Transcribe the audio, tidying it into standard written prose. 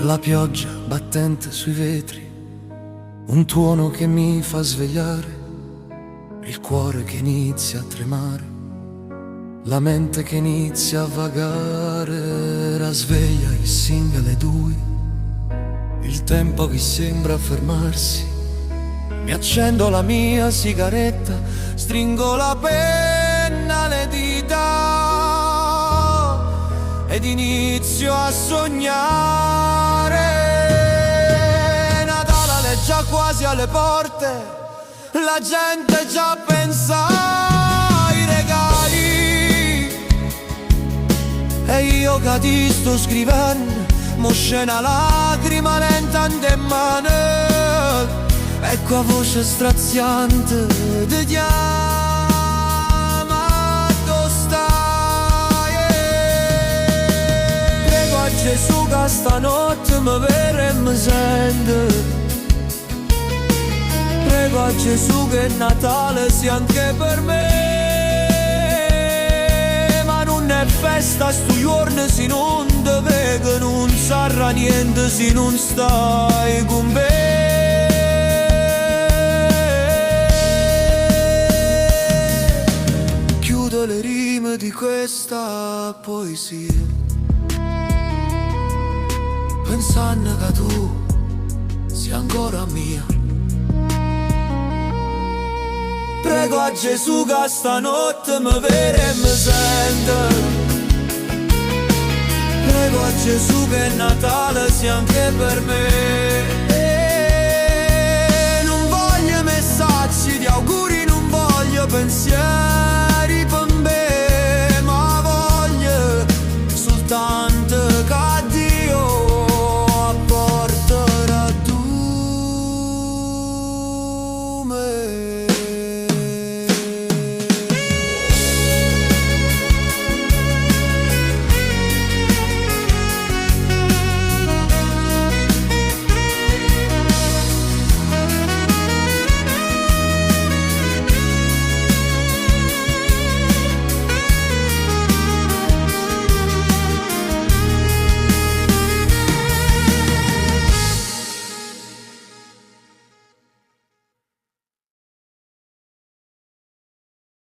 La pioggia battente sui vetri, un tuono che mi fa svegliare, il cuore che inizia a tremare, la mente che inizia a vagare. La sveglia che singa le 2, il tempo che sembra fermarsi. Mi accendo la mia sigaretta, stringo la penna alle dita ed inizio a sognare. Natale è già quasi alle porte, la gente già pensa ai regali e io che ti sto scrivendo, mo scena lacrima lenta in mano. Ecco a voce straziante ti chiama, dove stai? Prego a Gesù che stanotte mi vede e mi sente. Prego a Gesù che Natale sia anche per me. Ma non è festa sto giorno se non te vedo, non sarà niente se non stai con me. Le rime di questa poesia, pensando che tu sia ancora mia. Prego a Gesù che stanotte mi vede e mi sente. Prego a Gesù che Natale sia anche per me.